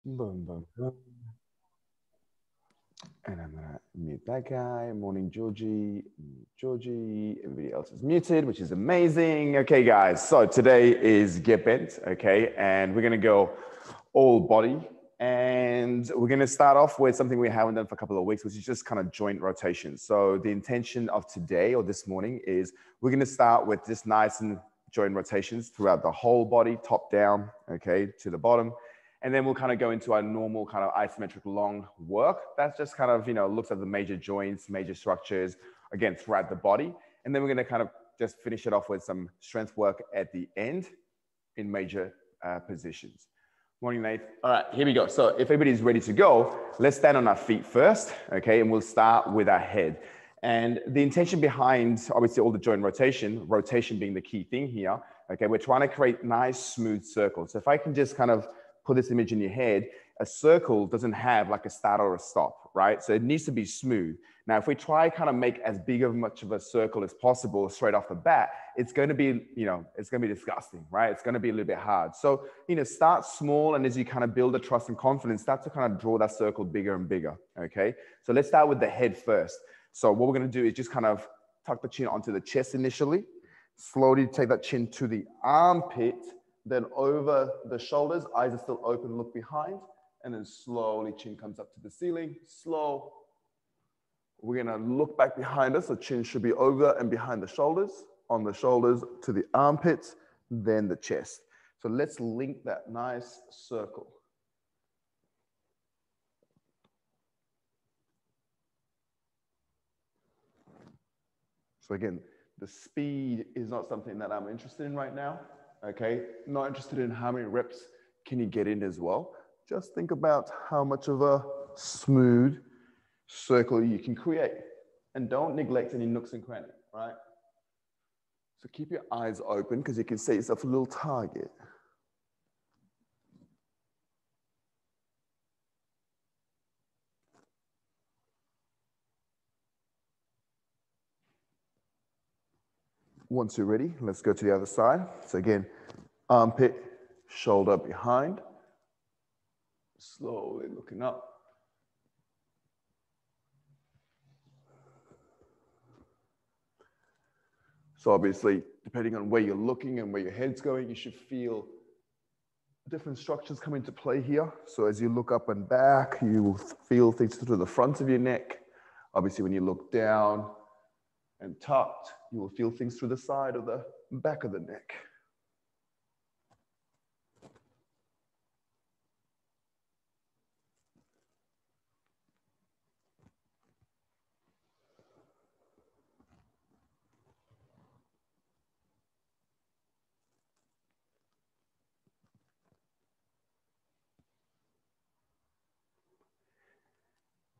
Boom, boom, boom. And I'm gonna mute that guy. Morning, Georgie. Mute Georgie. Everybody else is muted, which is amazing. Okay, guys. So today is Get Bent. Okay, and we're gonna go all body, and we're gonna start off with something we haven't done for a couple of weeks, which is just kind of joint rotation. So the intention of today or this morning is we're gonna start with just nice and joint rotations throughout the whole body, top down. Okay, to the bottom. And then we'll kind of go into our normal kind of isometric long work. That's just kind of, looks at the major joints, major structures, again, throughout the body. And then we're going to kind of just finish it off with some strength work at the end in major positions. Morning, Nate. All right, here we go. So if everybody's ready to go, let's stand on our feet first, okay? And we'll start with our head. And the intention behind, obviously, all the joint rotation being the key thing here, okay? We're trying to create nice, smooth circles. So if I can just kind of put this image in your head, a circle doesn't have like a start or a stop, right? So it needs to be smooth. Now, if we try kind of make as big of much of a circle as possible straight off the bat, it's going to be, it's going to be disgusting, right? It's going to be a little bit hard. So, start small, and as you kind of build the trust and confidence, start to kind of draw that circle bigger and bigger, okay? So let's start with the head first. So what we're going to do is just kind of tuck the chin onto the chest initially, slowly take that chin to the armpit, then over the shoulders, eyes are still open, look behind, and then slowly chin comes up to the ceiling, slow. We're gonna look back behind us, so chin should be over and behind the shoulders, on the shoulders to the armpits, then the chest. So let's link that nice circle. So again, the speed is not something that I'm interested in right now, okay? Not interested in how many reps can you get in as well. Just think about how much of a smooth circle you can create. And don't neglect any nooks and crannies, right? So keep your eyes open because you can set yourself a little target. Once you're ready, let's go to the other side. So again, armpit, shoulder behind, slowly looking up. So obviously, depending on where you're looking and where your head's going, you should feel different structures come into play here. So as you look up and back, you will feel things through the front of your neck. Obviously, when you look down and tucked, you will feel things through the side of the back of the neck.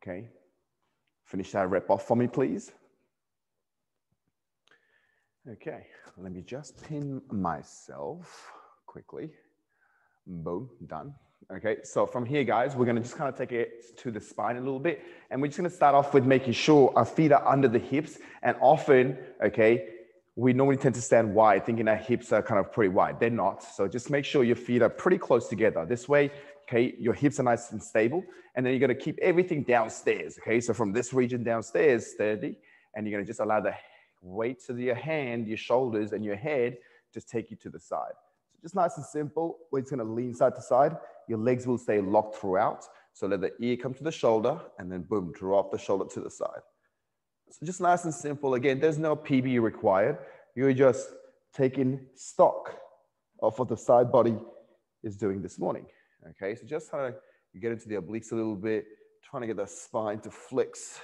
Okay, finish that rep off for me, please. Okay, let me just pin myself quickly. Boom, done. Okay, so from here, guys, we're gonna just kind of take it to the spine a little bit. And we're just gonna start off with making sure our feet are under the hips. And often, okay, we normally tend to stand wide, thinking our hips are kind of pretty wide. They're not. So just make sure your feet are pretty close together. This way, okay, your hips are nice and stable. And then you're gonna keep everything downstairs, okay? So from this region downstairs, steady. And you're gonna just allow the weight of your hand, your shoulders, and your head just take you to the side. So just nice and simple. We're just gonna lean side to side. Your legs will stay locked throughout. So let the ear come to the shoulder, and then boom, drop the shoulder to the side. So just nice and simple. Again, there's no PB required. You're just taking stock of what the side body is doing this morning. Okay, so just kind of you get into the obliques a little bit, trying to get the spine to flex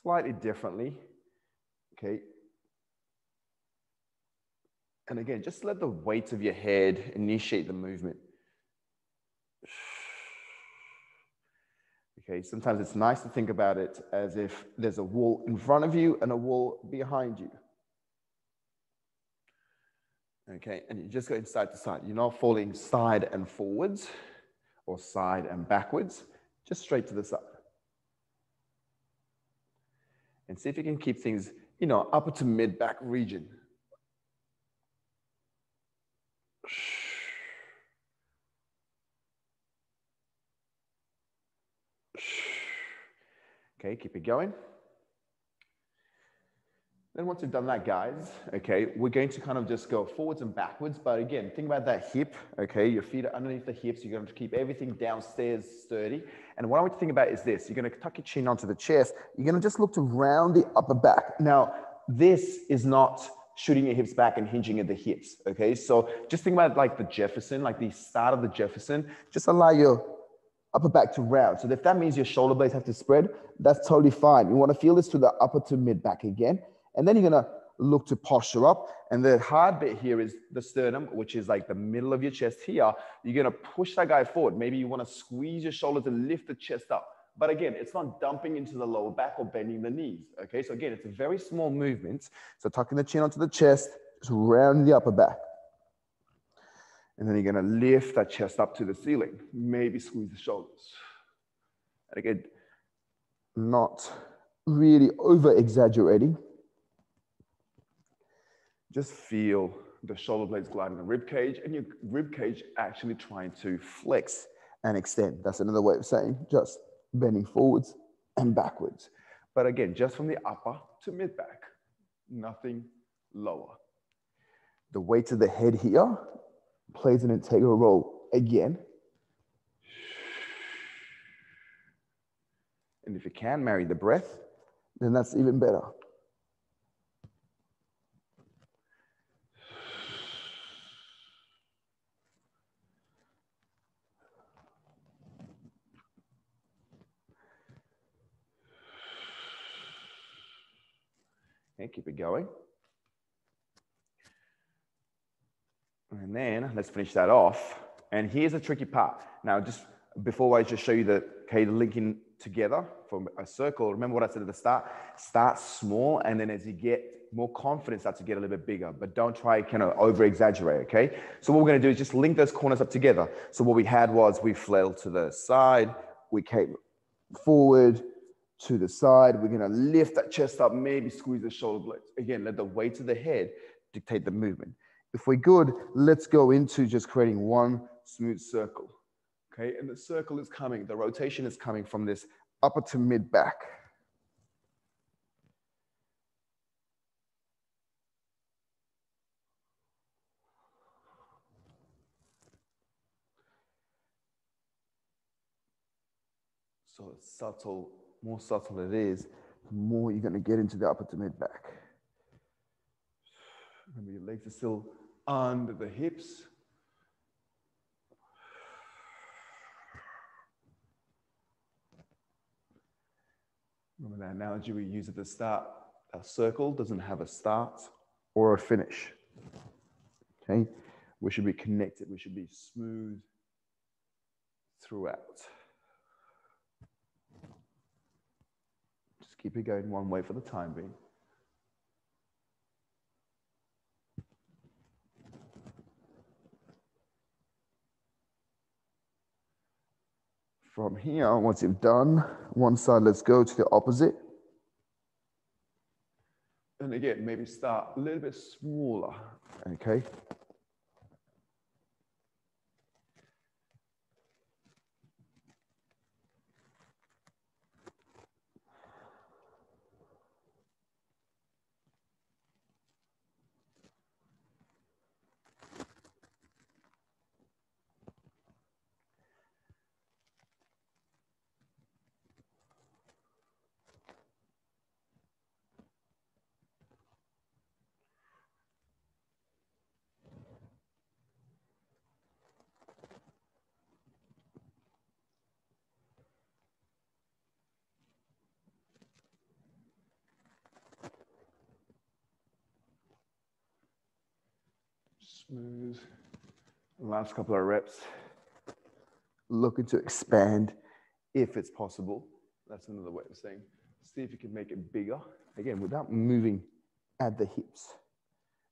slightly differently. Okay. And again, just let the weight of your head initiate the movement. Okay, sometimes it's nice to think about it as if there's a wall in front of you and a wall behind you. Okay, and you're just going side to side. You're not falling side and forwards or side and backwards, just straight to the side. And see if you can keep things, upper to mid back region. Okay, keep it going. Then once you've done that, guys, okay, we're going to kind of just go forwards and backwards. But again, think about that hip, okay? Your feet are underneath the hips. You're going to keep everything downstairs sturdy. And what I want you to think about is this. You're going to tuck your chin onto the chest. You're going to just look to round the upper back. Now, this is not shooting your hips back and hinging at the hips, okay? So just think about like the Jefferson, like the start of the Jefferson. Just allow your upper back to round. So if that means your shoulder blades have to spread, that's totally fine. You want to feel this to the upper to mid back again. And then you're going to look to posture up. And the hard bit here is the sternum, which is like the middle of your chest here. You're going to push that guy forward. Maybe you want to squeeze your shoulders and lift the chest up. But again, it's not dumping into the lower back or bending the knees. Okay, so again, it's a very small movement. So tucking the chin onto the chest, just round the upper back. And then you're going to lift that chest up to the ceiling. Maybe squeeze the shoulders. And again, not really over-exaggerating. Just feel the shoulder blades gliding the rib cage and your rib cage actually trying to flex and extend. That's another way of saying just bending forwards and backwards. But again, just from the upper to mid back, nothing lower. The weight of the head here plays an integral role again. And if you can marry the breath, then that's even better. Okay, keep it going. And then let's finish that off. And here's the tricky part. Now, just before I just show you the linking together from a circle, remember what I said at the start? Start small, and then as you get more confidence, start to get a little bit bigger. But don't try kind of over-exaggerate, okay? So what we're going to do is just link those corners up together. So what we had was we flailed to the side, we came forward, to the side. We're going to lift that chest up, maybe squeeze the shoulder blades. Again, let the weight of the head dictate the movement. If we're good, let's go into just creating one smooth circle. Okay, and the circle is coming, the rotation is coming from this upper to mid back. So it's subtle, more subtle it is, the more you're going to get into the upper to mid back. Remember, your legs are still under the hips. Remember that analogy we used at the start? A circle doesn't have a start or a finish. Okay? We should be connected. We should be smooth throughout. Just keep it going one way for the time being. From here, once you've done one side, let's go to the opposite. And again, maybe start a little bit smaller, okay? Smooth. Last couple of reps. Looking to expand if it's possible. That's another way of saying, see if you can make it bigger. Again, without moving at the hips.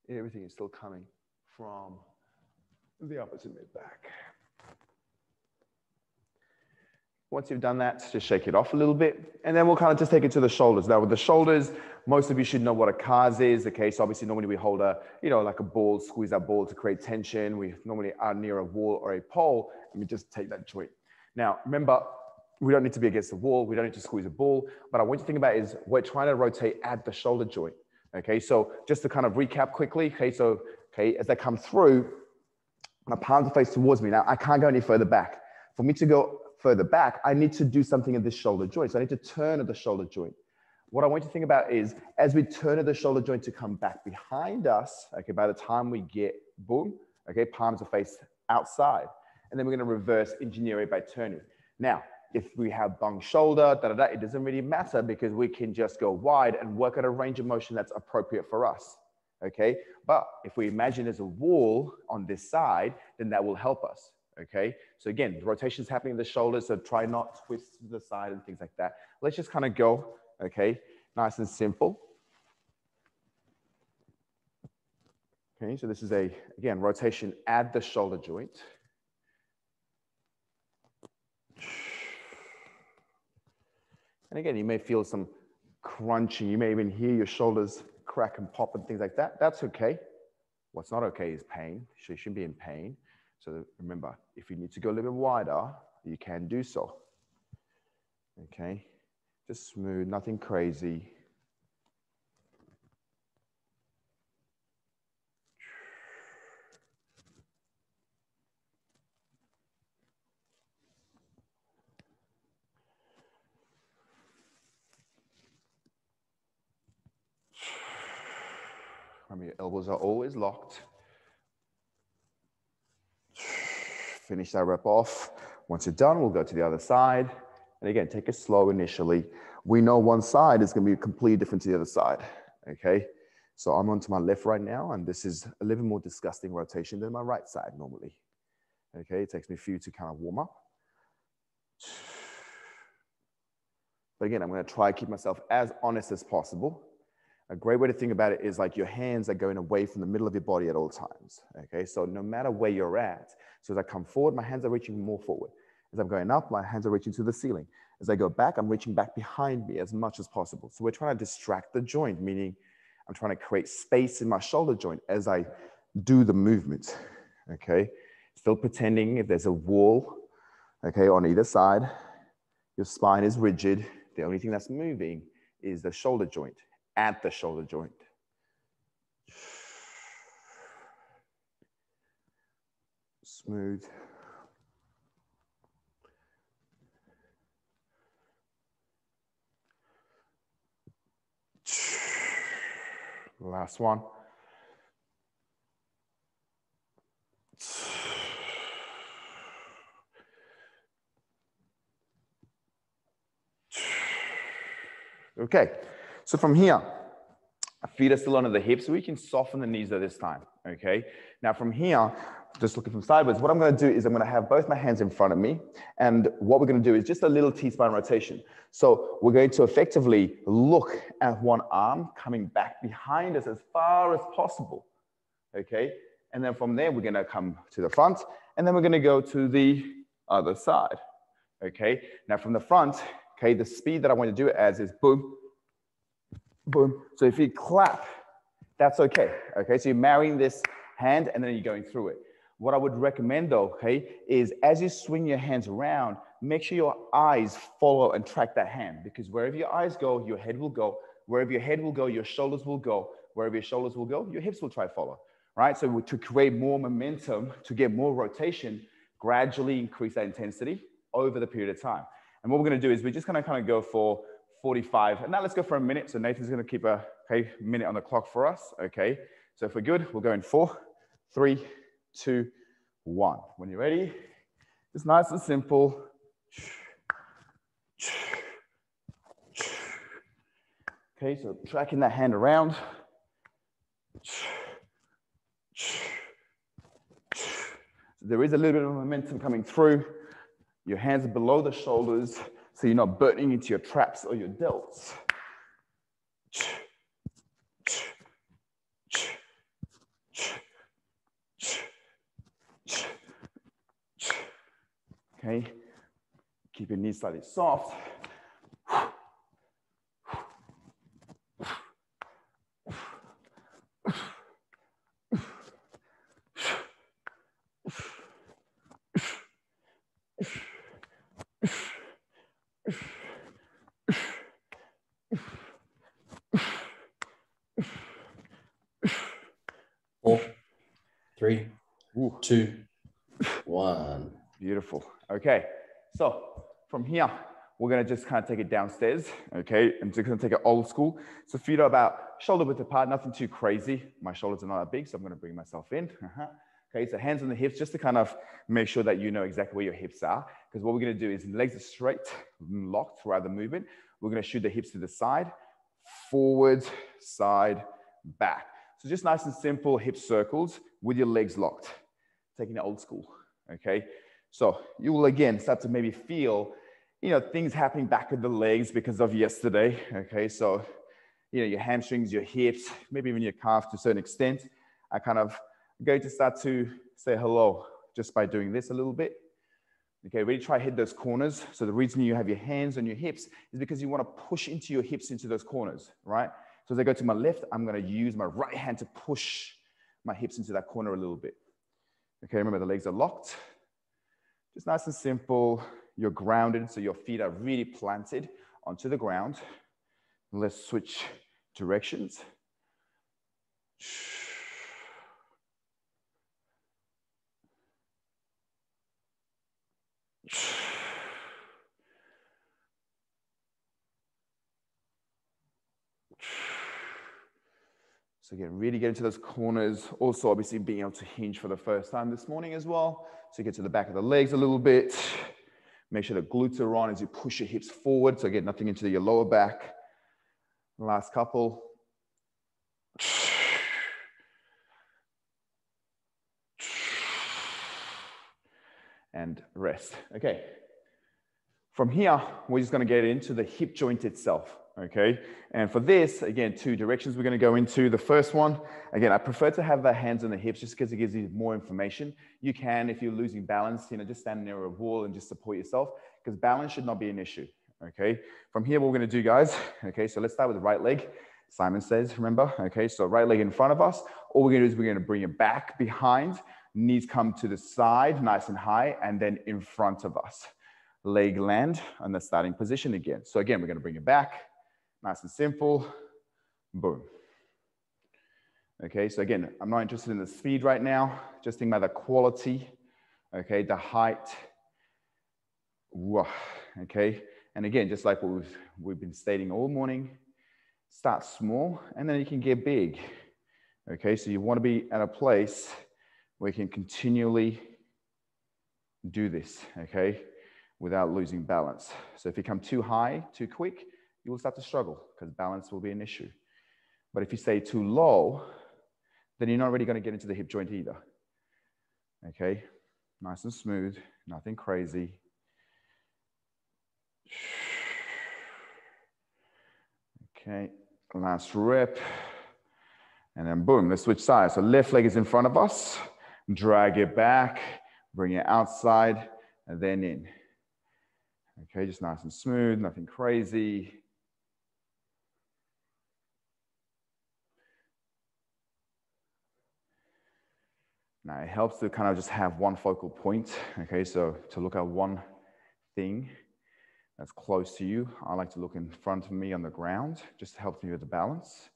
Everything is still coming from the upper to mid back. Once you've done that, just shake it off a little bit. And then we'll kind of just take it to the shoulders. Now with the shoulders, most of you should know what a CARS is. Okay, so obviously normally we hold a, like a ball, squeeze that ball to create tension. We normally are near a wall or a pole, and we just take that joint. Now, remember, We don't need to be against the wall. We don't need to squeeze a ball. But I want you to think about is we're trying to rotate at the shoulder joint. Okay, so just to kind of recap quickly. Okay, so as I come through, my palms are faced towards me. Now I can't go any further back. For me to go further back, I need to do something at this shoulder joint. So I need to turn at the shoulder joint. What I want you to think about is as we turn at the shoulder joint to come back behind us, okay, by the time we get boom, okay, palms are faced outside. And then we're going to reverse engineer it by turning. Now, if we have bung shoulder, it doesn't really matter because we can just go wide and work at a range of motion that's appropriate for us, okay? But if we imagine there's a wall on this side, then that will help us, okay? So again, the rotation is happening in the shoulders, so try not to twist to the side and things like that. Let's just kind of go, okay? Nice and simple. Okay, so this is again, rotation at the shoulder joint. And again, you may feel some crunching. You may even hear your shoulders crack and pop and things like that. That's okay. What's not okay is pain. So you shouldn't be in pain. So remember, if you need to go a little bit wider, you can do so. Okay, just smooth, nothing crazy. Remember, your elbows are always locked. Finish that rep off. Once you're done, we'll go to the other side. And again, take it slow initially. We know one side is going to be completely different to the other side. Okay, so I'm onto my left right now, and this is a little more disgusting rotation than my right side normally. Okay, it takes me a few to kind of warm up. But again, I'm going to try to keep myself as honest as possible. A great way to think about it is like your hands are going away from the middle of your body at all times. Okay, so no matter where you're at, so as I come forward, my hands are reaching more forward. As I'm going up, my hands are reaching to the ceiling. As I go back, I'm reaching back behind me as much as possible. So we're trying to distract the joint, meaning I'm trying to create space in my shoulder joint as I do the movement. Okay, still pretending if there's a wall, okay, on either side, your spine is rigid. The only thing that's moving is the shoulder joint. At the shoulder joint. Smooth. Last one. Okay, so from here, feet are still under the hips, so we can soften the knees at this time, okay? Now from here, just looking from sideways, what I'm gonna do is I'm gonna have both my hands in front of me, and what we're gonna do is just a little T-spine rotation. So we're going to effectively look at one arm coming back behind us as far as possible, okay? And then from there, we're gonna come to the front, and then we're gonna go to the other side, okay? Now from the front, okay, the speed that I want to do it as is boom, boom. So if you clap, that's okay. Okay, so you're marrying this hand and then you're going through it. What I would recommend though, okay, is as you swing your hands around, make sure your eyes follow and track that hand, because wherever your eyes go, your head will go. Wherever your head will go, your shoulders will go. Wherever your shoulders will go, your hips will try to follow, right? So to create more momentum, to get more rotation, gradually increase that intensity over the period of time. And what we're going to do is we're just going to kind of go for 45. And now let's go for a minute. So Nathan's going to keep a minute on the clock for us. Okay. So if we're good, we'll go in 4, 3, 2, 1. When you're ready, it's nice and simple. Okay. So tracking that hand around. So there is a little bit of momentum coming through. Your hands are below the shoulders, so you're not burning into your traps or your delts. Okay, keep your knees slightly soft. 3, Ooh. 2, 1. Beautiful. Okay, so from here, we're gonna just kind of take it downstairs, okay? I'm just gonna take it old school. So feet are about shoulder width apart, nothing too crazy. My shoulders are not that big, so I'm gonna bring myself in. Okay, so hands on the hips, just to kind of make sure that you know exactly where your hips are. Because what we're gonna do is legs are straight, locked throughout the movement. We're gonna shoot the hips to the side, forward, side, back. So just nice and simple hip circles with your legs locked. Taking it old school, okay? So you will again start to maybe feel, things happening back of the legs because of yesterday, okay? So, your hamstrings, your hips, maybe even your calf to a certain extent are kind of going to start to say hello just by doing this a little bit. Okay, really try to hit those corners. So the reason you have your hands on your hips is because you want to push into your hips into those corners, right? So as I go to my left, I'm going to use my right hand to push my hips into that corner a little bit. Okay, remember the legs are locked. Just nice and simple. You're grounded, so your feet are really planted onto the ground. Let's switch directions. So again, really get into those corners. Also, obviously, being able to hinge for the first time this morning as well. So get to the back of the legs a little bit. Make sure the glutes are on as you push your hips forward. So get nothing into your lower back. Last couple. And rest. Okay. From here, we're just going to get into the hip joint itself. Okay. And for this, again, 2 directions we're going to go into. The first one, again, I prefer to have the hands on the hips just because it gives you more information. You can, if you're losing balance, just stand near a wall and just support yourself, because balance should not be an issue. Okay. From here, what we're going to do, guys. Okay. So let's start with the right leg. Simon says, remember? Okay. So right leg in front of us. All we're going to do is we're going to bring it back behind. Knees come to the side, nice and high, and then in front of us. Leg land on the starting position again. So again, we're going to bring it back. Nice and simple. Boom. Okay, so again, I'm not interested in the speed right now. Just think about the quality. Okay, the height. Okay, and again, just like what we've been stating all morning, start small and then you can get big. Okay, so you want to be at a place where you can continually do this, okay, without losing balance. So if you come too high, too quick, you will start to struggle because balance will be an issue. But if you stay too low, then you're not really going to get into the hip joint either. Okay, nice and smooth, nothing crazy. Okay, last rep. And then boom, let's switch sides. So left leg is in front of us, drag it back, bring it outside, and then in. Okay, just nice and smooth, nothing crazy. Now it helps to kind of just have one focal point. Okay, so to look at one thing that's close to you. I like to look in front of me on the ground, just helps me with the balance.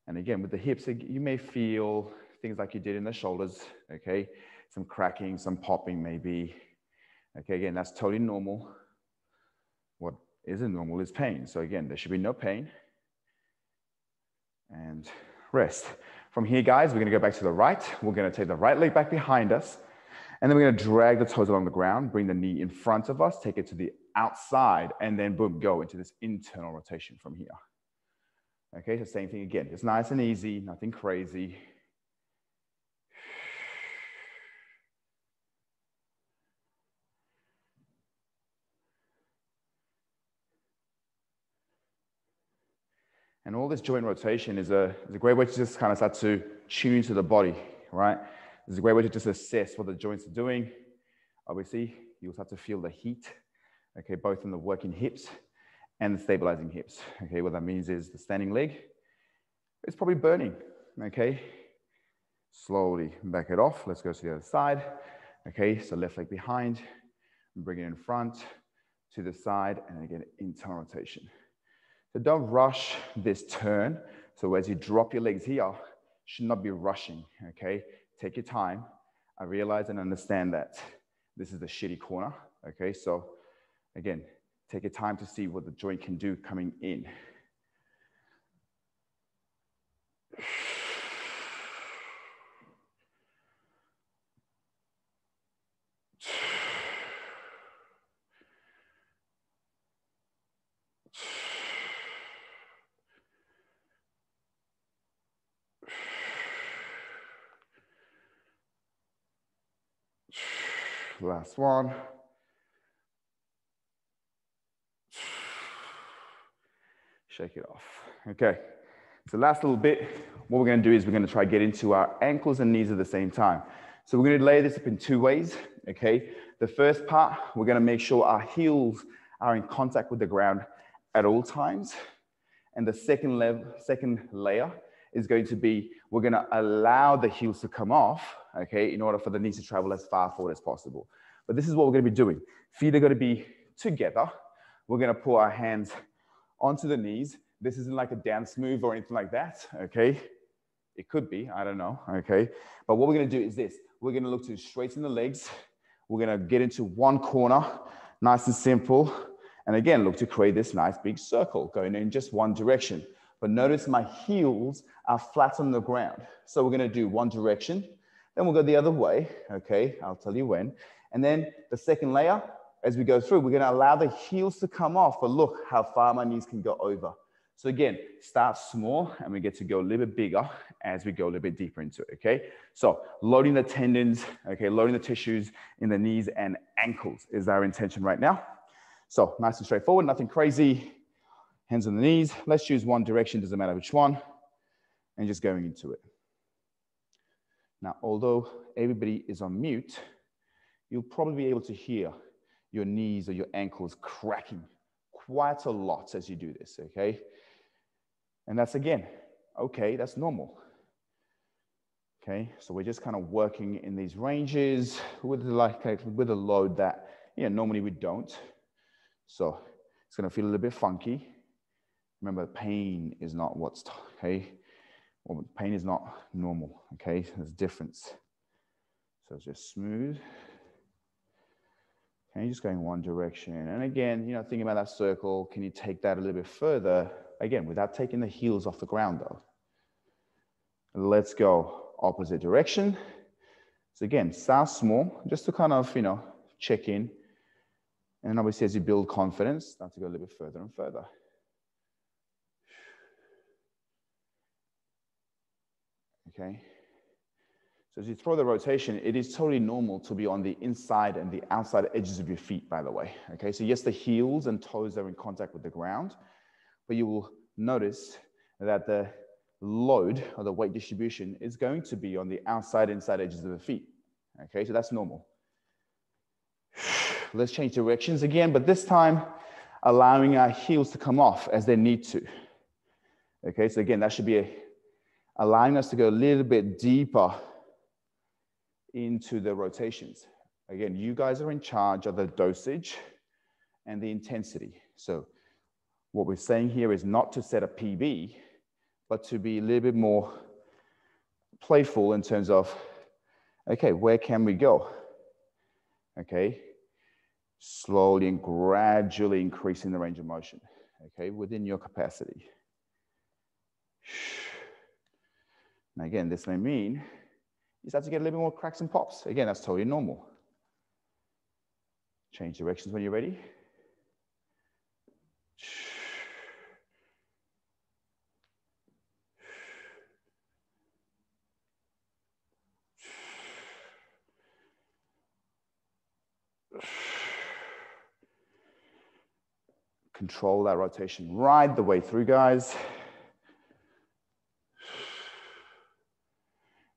And again, with the hips, you may feel things like you did in the shoulders, okay? Some cracking, some popping maybe. Okay, again, that's totally normal. What isn't normal is pain. So again, there should be no pain. And rest. From here, guys, we're gonna go back to the right. We're gonna take the right leg back behind us. And then we're gonna drag the toes along the ground, bring the knee in front of us, take it to the outside, and then boom, go into this internal rotation from here. Okay, so same thing again. It's nice and easy, nothing crazy. And all this joint rotation is a great way to just kind of start to tune into the body, right? It's a great way to just assess what the joints are doing. Obviously, you'll start to feel the heat, okay, both in the working hips and the stabilizing hips. Okay, what that means is the standing leg, it's probably burning, okay? Slowly back it off. Let's go to the other side. Okay, so left leg behind, bring it in front, to the side, and again, internal rotation. So don't rush this turn. So as you drop your legs here, should not be rushing, okay? take your time. I realize and understand that this is the shitty corner, okay? So again, take your time to see what the joint can do coming in. Last one. Shake it off. Okay. So last little bit, what we're going to do is we're going to try to get into our ankles and knees at the same time. So we're going to lay this up in two ways. Okay. The first part, we're going to make sure our heels are in contact with the ground at all times. And the second layer is going to be, we're going to allow the heels to come off, okay, in order for the knees to travel as far forward as possible. But this is what we're going to be doing. Feet are going to be together. We're going to pull our hands onto the knees. This isn't like a dance move or anything like that, okay? It could be, I don't know, okay? But what we're going to do is this. We're going to look to straighten the legs. We're going to get into one corner, nice and simple. And again, look to create this nice big circle going in just one direction. But notice my heels are flat on the ground. So we're going to do one direction, then we'll go the other way, okay? I'll tell you when. And then the second layer, as we go through, we're going to allow the heels to come off, but look how far my knees can go over. So again, start small and we get to go a little bit bigger as we go a little bit deeper into it, okay? So loading the tendons, okay, loading the tissues in the knees and ankles is our intention right now. So nice and straightforward, nothing crazy. Hands on the knees. Let's choose one direction, doesn't matter which one, and just going into it. Now, although everybody is on mute, you'll probably be able to hear your knees or your ankles cracking quite a lot as you do this, okay? And that's, again, okay, that's normal. Okay, so we're just kind of working in these ranges with a load that, normally we don't. So it's gonna feel a little bit funky. Remember, pain is not what's, okay? Well, pain is not normal, okay? There's a difference. So it's just smooth. Okay, just going one direction. And again, thinking about that circle, can you take that a little bit further? Again, without taking the heels off the ground though. Let's go opposite direction. So again, start small, just to kind of, check in. And obviously as you build confidence, start to go a little bit further and further. Okay. So as you throw the rotation, it is totally normal to be on the inside and the outside edges of your feet, by the way. Okay, so yes, the heels and toes are in contact with the ground, but you will notice that the load or the weight distribution is going to be on the outside, inside edges of the feet. Okay, so that's normal. Let's change directions again, but this time allowing our heels to come off as they need to. Okay, so again, that should be allowing us to go a little bit deeper into the rotations. Again, you guys are in charge of the dosage and the intensity. So what we're saying here is not to set a PB, but to be a little bit more playful in terms of, okay, where can we go? Okay, slowly and gradually increasing the range of motion, okay, within your capacity. Now again, this may mean you start to get a little bit more cracks and pops. Again, that's totally normal. Change directions when you're ready. Control that rotation right the way through, guys.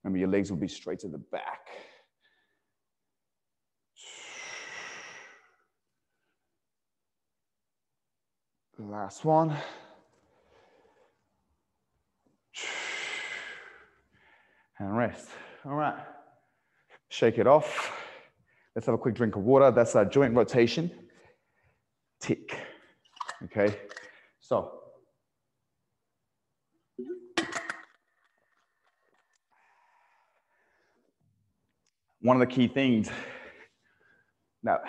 Remember, your legs will be straight to the back. Last one. And rest. All right. Shake it off. Let's have a quick drink of water. That's our joint rotation. Tick. Okay. So. one of the key things that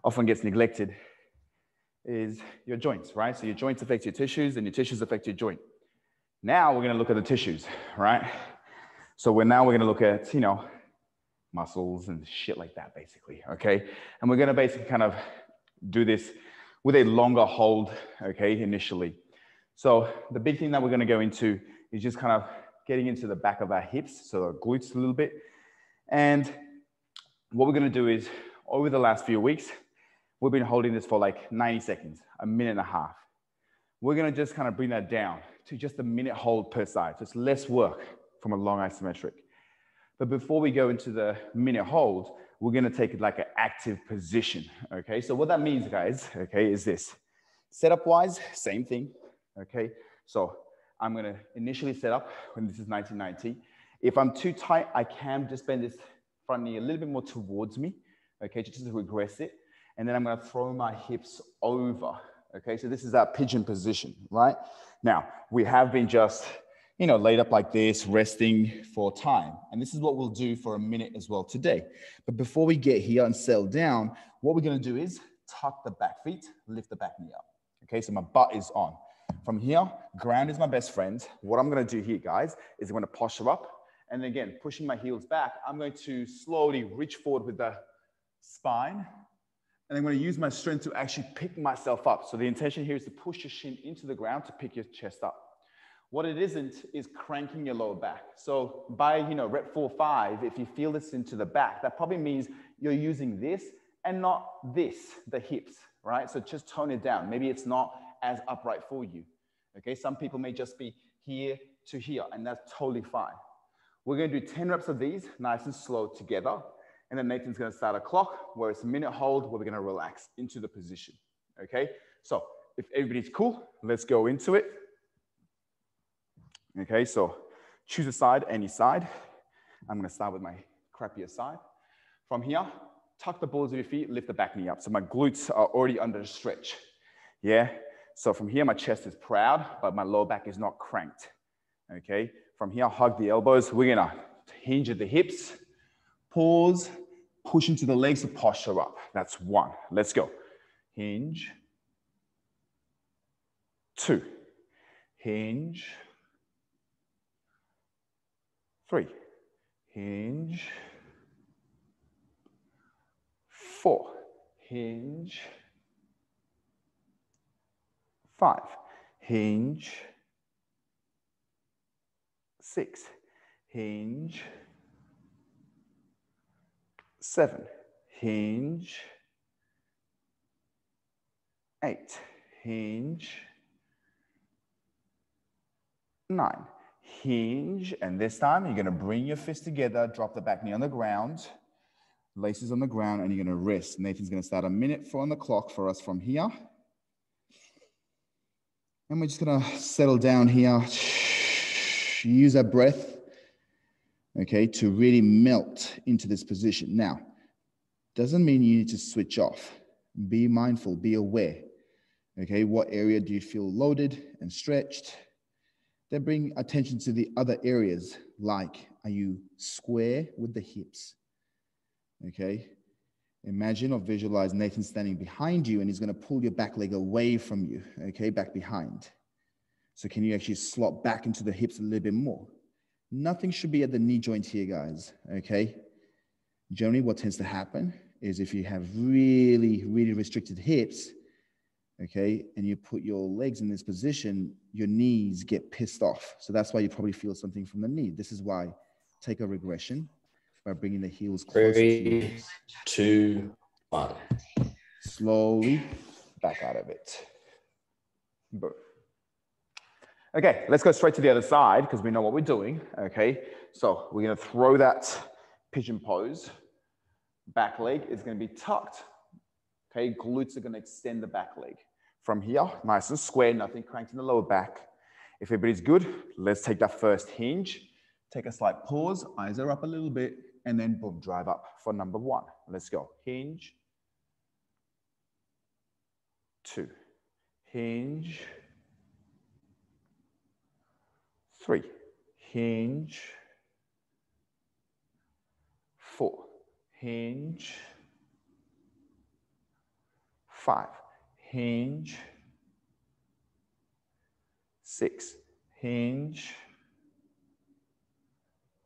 often gets neglected is your joints, right? So your joints affect your tissues and your tissues affect your joint. Now we're gonna look at the tissues, right? So now we're gonna look at, muscles and shit like that, basically, okay? And we're gonna basically kind of do this with a longer hold, okay, initially. So the big thing that we're gonna go into is just kind of getting into the back of our hips, so our glutes a little bit. And what we're gonna do is, over the last few weeks, we've been holding this for like 90 seconds, a minute and a half. We're gonna just kind of bring that down to just a minute hold per side. So it's less work from a long isometric. But before we go into the minute hold, we're gonna take it like an active position, okay? So what that means, guys, okay, is this. Setup-wise, same thing, okay? So I'm gonna initially set up when this is 90-90. If I'm too tight, I can just bend this front knee a little bit more towards me, okay, just to regress it. And then I'm gonna throw my hips over, okay? So this is our pigeon position, right? Now, we have been just, laid up like this, resting for time. And this is what we'll do for a minute as well today. But before we get here and settle down, what we're gonna do is tuck the back feet, lift the back knee up. Okay, so my butt is on. From here, ground is my best friend. What I'm gonna do here, guys, is I'm gonna posture up. And again, pushing my heels back, I'm going to slowly reach forward with the spine. And I'm going to use my strength to actually pick myself up. So the intention here is to push your shin into the ground to pick your chest up. What it isn't is cranking your lower back. So by, rep 4, 5, if you feel this into the back, that probably means you're using this and not this, the hips, right? So just tone it down. Maybe it's not as upright for you. Okay, some people may just be here to here, and that's totally fine. We're going to do 10 reps of these, nice and slow together. And then Nathan's going to start a clock where it's a minute hold where we're going to relax into the position. Okay, so if everybody's cool, let's go into it. Okay, so choose a side, any side. I'm going to start with my crappier side. From here, tuck the balls of your feet, lift the back knee up. So my glutes are already under a stretch. Yeah, so from here, my chest is proud, but my lower back is not cranked. Okay, from here, hug the elbows. We're going to hinge at the hips, pause, push into the legs to posture up. That's 1. Let's go. Hinge. 2. Hinge. 3. Hinge. 4. Hinge. 5. Hinge. 6. Hinge. 7. Hinge. 8. Hinge. 9. Hinge. And this time you're going to bring your fists together, drop the back knee on the ground, laces on the ground, and you're going to rest. Nathan's going to start a minute on the clock for us from here. And we're just going to settle down here. Use our breath, okay, to really melt into this position. Now, doesn't mean you need to switch off. Be mindful, be aware. Okay, what area do you feel loaded and stretched? Then bring attention to the other areas, like, are you square with the hips? Okay, imagine or visualize Nathan standing behind you and he's gonna pull your back leg away from you, okay, back behind. So can you actually slot back into the hips a little bit more? Nothing should be at the knee joint here, guys, okay? Generally, what tends to happen is if you have really, really restricted hips, okay, and you put your legs in this position, your knees get pissed off. So that's why you probably feel something from the knee. This is why take a regression by bringing the heels closer to you. 3, 2, 1. Slowly back out of it. Boom. Okay, let's go straight to the other side because we know what we're doing, okay? So we're gonna throw that pigeon pose. Back leg is gonna be tucked, okay? Glutes are gonna extend the back leg. From here, nice and square, nothing cranked in the lower back. If everybody's good, let's take that first hinge. Take a slight pause, eyes are up a little bit, and then boom, drive up for number 1. Let's go. Hinge. 2. Hinge. 3. Hinge. 4, hinge, 5, hinge, 6, hinge,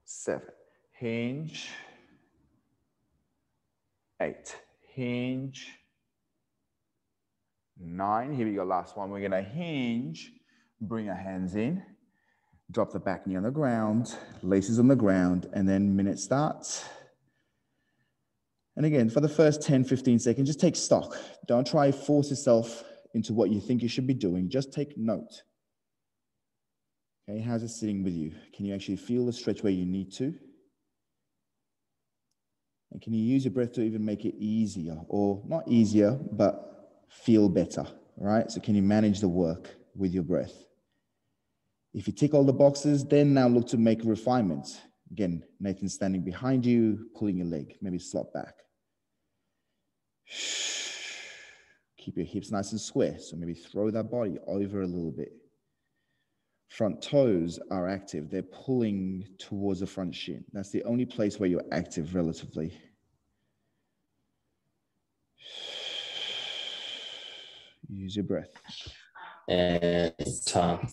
7, hinge, 8, hinge, 9. Here we go, last one. We're gonna hinge, bring our hands in, drop the back knee on the ground, laces on the ground, and then minute starts. And again, for the first 10, 15 seconds, just take stock. Don't try to force yourself into what you think you should be doing. Just take note. Okay, how's it sitting with you? Can you actually feel the stretch where you need to? And can you use your breath to even make it easier, or not easier, but feel better, right? So can you manage the work with your breath? If you tick all the boxes, then now look to make refinements. Again, Nathan standing behind you, pulling your leg, maybe slot back. Keep your hips nice and square. So maybe throw that body over a little bit. Front toes are active. They're pulling towards the front shin. That's the only place where you're active relatively. Use your breath. And time.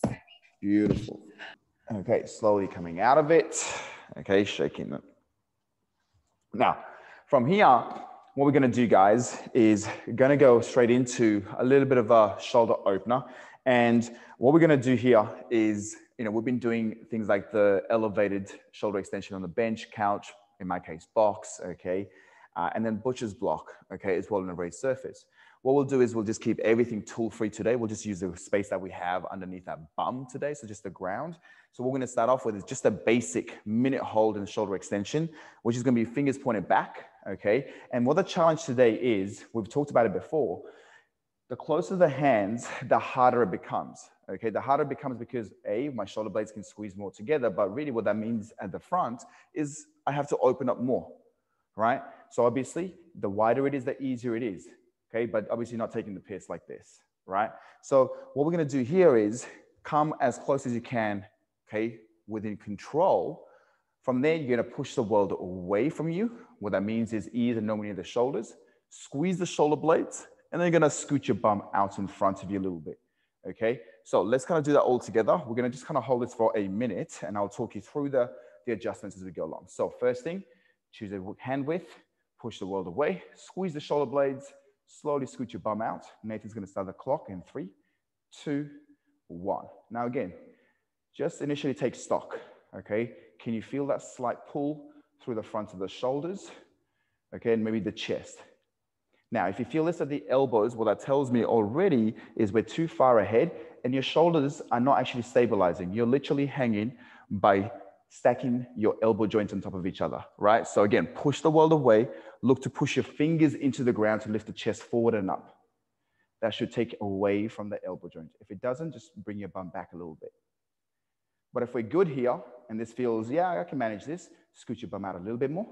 Beautiful. Okay, slowly coming out of it. Okay, shaking them. Now, from here, what we're going to do, guys, is going to go straight into a little bit of a shoulder opener. And what we're going to do here is, we've been doing things like the elevated shoulder extension on the bench, couch, in my case, box, okay, and then butcher's block, okay, as well on a raised surface. What we'll do is we'll just keep everything tool-free today. We'll just use the space that we have underneath that bum today, so just the ground. So what we're going to start off with is just a basic minute hold and shoulder extension, which is going to be fingers pointed back, okay? And what the challenge today is, we've talked about it before, the closer the hands, the harder it becomes, okay? The harder it becomes because A, my shoulder blades can squeeze more together, but really what that means at the front is I have to open up more, right? So obviously, the wider it is, the easier it is. Okay, but obviously not taking the piss like this, right? So what we're gonna do here is come as close as you can, okay, within control. From there, you're gonna push the world away from you. What that means is ears and nowhere near the shoulders, squeeze the shoulder blades, and then you're gonna scoot your bum out in front of you a little bit, okay? So let's kind of do that all together. We're gonna just kind of hold this for a minute, and I'll talk you through the adjustments as we go along. So first thing, choose a hand width, push the world away, squeeze the shoulder blades, slowly scoot your bum out. Nathan's going to start the clock in 3, 2, 1. Now again, just initially take stock, okay? Can you feel that slight pull through the front of the shoulders? Okay, and maybe the chest. Now, if you feel this at the elbows, what that tells me already is we're too far ahead and your shoulders are not actually stabilizing. You're literally hanging by stacking your elbow joints on top of each other, right? So again, push the world away. Look to push your fingers into the ground to lift the chest forward and up. That should take away from the elbow joint. If it doesn't, just bring your bum back a little bit. But if we're good here, and this feels, yeah, I can manage this, scoot your bum out a little bit more.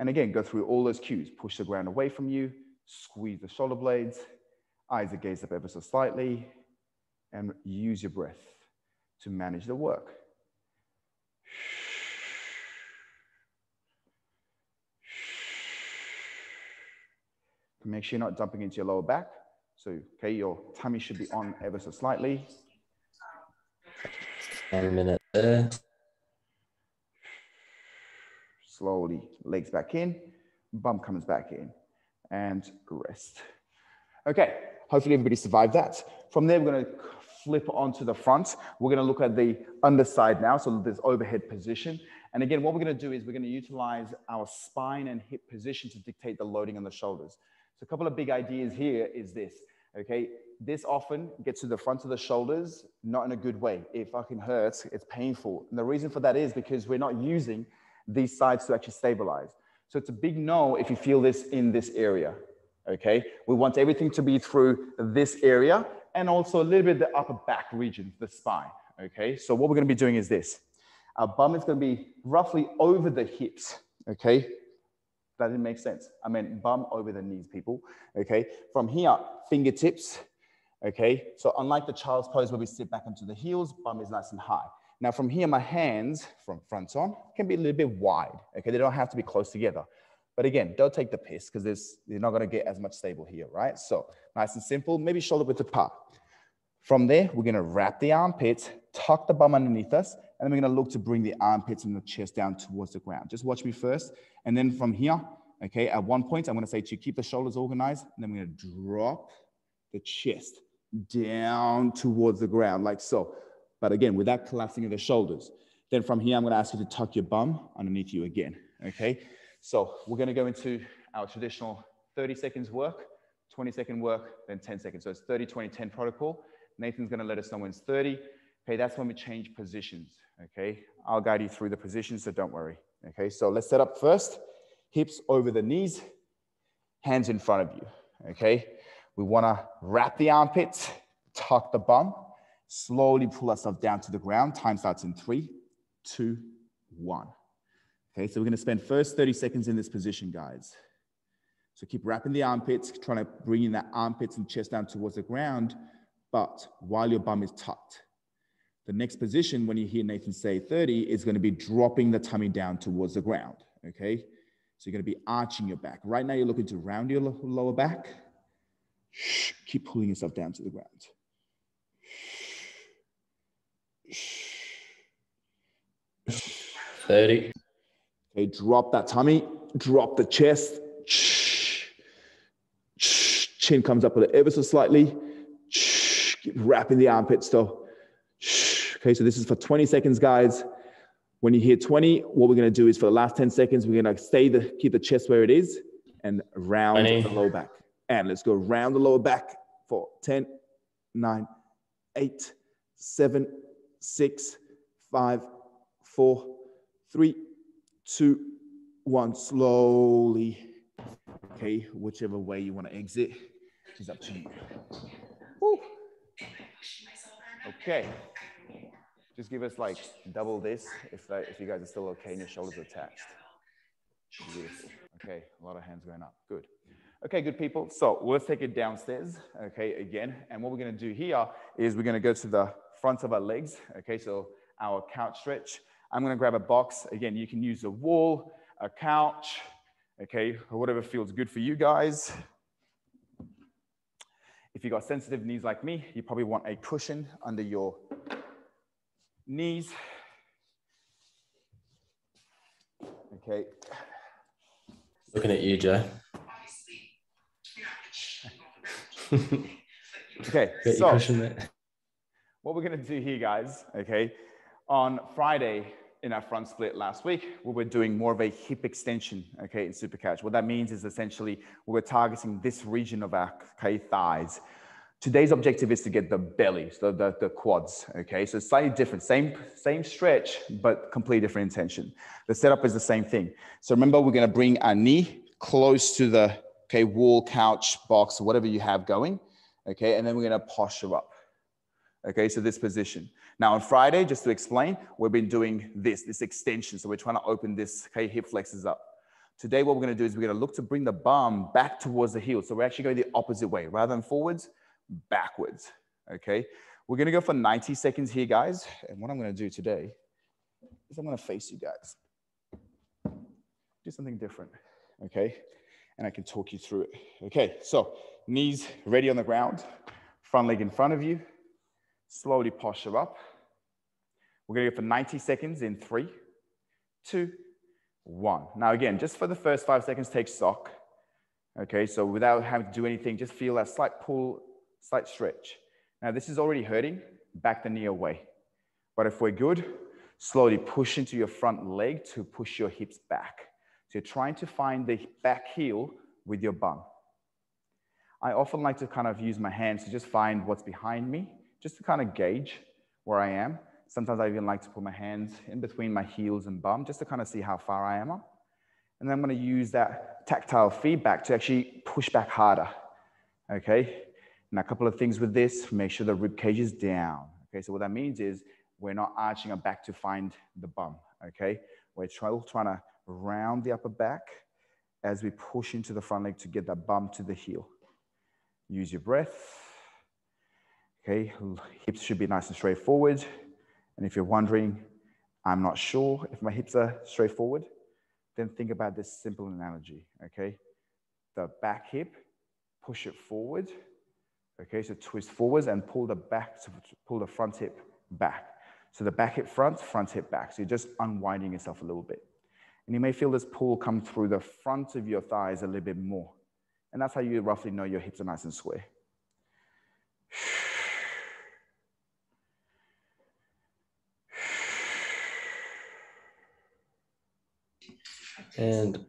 And again, go through all those cues. Push the ground away from you, squeeze the shoulder blades, eyes are gazed up ever so slightly, and use your breath to manage the work. Make sure you're not dumping into your lower back. So, okay, your tummy should be on ever so slightly. 1 minute there. Slowly, legs back in, bum comes back in, and rest. Okay, hopefully everybody survived that. From there, we're gonna flip onto the front. We're gonna look at the underside now, so this overhead position. And again, what we're gonna do is we're gonna utilize our spine and hip position to dictate the loading on the shoulders. So a couple of big ideas here is this, okay? This often gets to the front of the shoulders, not in a good way. It fucking hurts, it's painful. And the reason for that is because we're not using these sides to actually stabilize. So it's a big no if you feel this in this area, okay? We want everything to be through this area and also a little bit the upper back region, the spine, okay? So what we're gonna be doing is this. Our bum is gonna be roughly over the hips, okay? That didn't make sense. I meant bum over the knees, people, okay? From here, fingertips, okay? So unlike the child's pose where we sit back onto the heels, bum is nice and high. Now from here, my hands from front on can be a little bit wide. Okay, they don't have to be close together. But again, don't take the piss because you're not gonna get as much stable here, right? So nice and simple, maybe shoulder width apart. From there, we're gonna wrap the armpits, tuck the bum underneath us, and then we're gonna look to bring the armpits and the chest down towards the ground. Just watch me first. And then from here, okay, at one point, I'm gonna say to you, keep the shoulders organized, and then we're gonna drop the chest down towards the ground, like so. But again, without collapsing of the shoulders. Then from here, I'm gonna ask you to tuck your bum underneath you again, okay? So we're gonna go into our traditional 30 seconds work, 20-second work, then 10 seconds. So it's 30, 20, 10 protocol. Nathan's gonna let us know when it's 30. Okay, that's when we change positions, okay? I'll guide you through the positions, so don't worry, okay? So let's set up first, hips over the knees, hands in front of you, okay? We wanna wrap the armpits, tuck the bum, slowly pull ourselves down to the ground. Time starts in 3, 2, 1. Okay, so we're gonna spend first 30 seconds in this position, guys. So keep wrapping the armpits, trying to bring in that armpits and chest down towards the ground, but while your bum is tucked. The next position, when you hear Nathan say 30, is gonna be dropping the tummy down towards the ground, okay? So you're gonna be arching your back. Right now, you're looking to round your lower back. Keep pulling yourself down to the ground. 30. Okay, drop that tummy, drop the chest. Chin comes up ever so slightly. Keep wrapping the armpits though. Okay, so this is for 20 seconds, guys. When you hear 20, what we're gonna do is for the last 10 seconds, we're gonna keep the chest where it is and round 20. The lower back. And let's go round the lower back for 10, 9, 8, 7, 6, 5, 4, 3, 2, 1. Slowly. Okay, whichever way you want to exit is up to you. Woo. Okay. Just give us like double this if you guys are still okay and your shoulders are attached. Beautiful. Okay, a lot of hands going up. Good. Okay, good people. So let's take it downstairs, okay, again. And what we're gonna do here is we're gonna go to the front of our legs, okay, so our couch stretch. I'm gonna grab a box. Again, you can use a wall, a couch, okay, or whatever feels good for you guys. If you've got sensitive knees like me, you probably want a cushion under your knees. Okay. Looking at you, Joe. Okay, so what we're gonna do here, guys, okay, on Friday in our front split last week, we were doing more of a hip extension, okay, in super couch. What that means is essentially we were targeting this region of our thighs. Today's objective is to get the belly, so the quads, okay? So slightly different, same stretch, but completely different intention. The setup is the same thing. So remember, we're gonna bring our knee close to the, okay, wall, couch, box, whatever you have going, okay? And then we're gonna posture up, okay? So this position. Now on Friday, just to explain, we've been doing this extension. So we're trying to open this, okay, hip flexors up. Today, what we're gonna do is we're gonna look to bring the bum back towards the heel. So we're actually going the opposite way. Rather than forwards, backwards, okay? We're gonna go for 90 seconds here, guys. And what I'm gonna do today is I'm gonna face you guys. Do something different, okay? And I can talk you through it. Okay, so knees ready on the ground, front leg in front of you, slowly posture up. We're gonna go for 90 seconds in 3, 2, 1. Now again, just for the first 5 seconds, take stock. Okay, so without having to do anything, just feel that slight pull, slight stretch. Now this is already hurting, back the knee away. But if we're good, slowly push into your front leg to push your hips back. So you're trying to find the back heel with your bum. I often like to kind of use my hands to just find what's behind me, just to kind of gauge where I am. Sometimes I even like to put my hands in between my heels and bum, just to kind of see how far I am up. And then I'm going to use that tactile feedback to actually push back harder, okay? And a couple of things with this, make sure the rib cage is down, okay? So what that means is we're not arching our back to find the bum, okay? We're trying to round the upper back as we push into the front leg to get that bum to the heel. Use your breath, okay? Hips should be nice and straight forward. And if you're wondering, I'm not sure if my hips are straightforward, then think about this simple analogy, okay? The back hip, push it forward, okay? So twist forwards and pull the front hip back. So the back hip front, front hip back. So you're just unwinding yourself a little bit. And you may feel this pull come through the front of your thighs a little bit more. And that's how you roughly know your hips are nice and square. And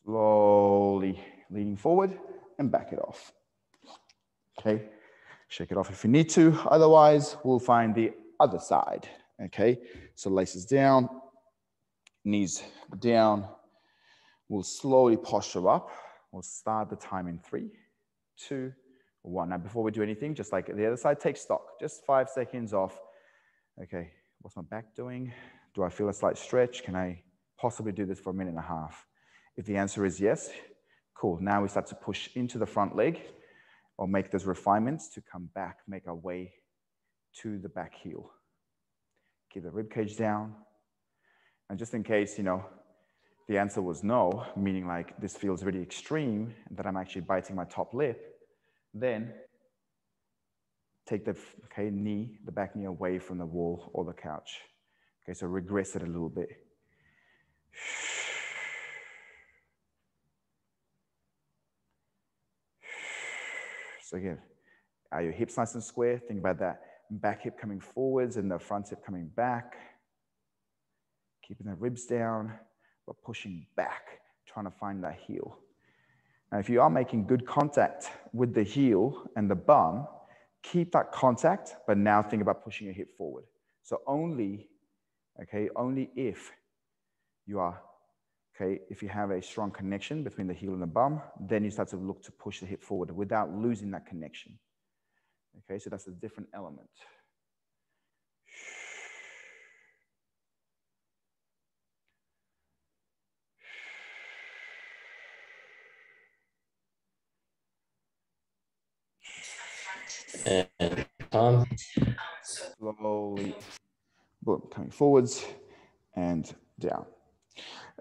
slowly leaning forward and back it off. Okay, shake it off if you need to. Otherwise, we'll find the other side. Okay, so laces down, knees down. We'll slowly posture up. We'll start the time in 3, 2, 1. Now, before we do anything, just like the other side, take stock. Just 5 seconds off. Okay, what's my back doing? Do I feel a slight stretch? Can I possibly do this for 1.5 minutes? If the answer is yes, cool. Now we start to push into the front leg or make those refinements to come back, make our way to the back heel. Keep the rib cage down. And just in case, you know, the answer was no, meaning like this feels really extreme, and that I'm actually biting my top lip, then take the the back knee away from the wall or the couch. Okay, so regress it a little bit. So again, are your hips nice and square? Think about that back hip coming forwards and the front hip coming back. Keeping the ribs down, but pushing back, trying to find that heel. Now, if you are making good contact with the heel and the bum, keep that contact, but now think about pushing your hip forward. So only if you are, if you have a strong connection between the heel and the bum, then you start to look to push the hip forward without losing that connection. Okay, so that's a different element. And Tom. Slowly, boom, coming forwards and down.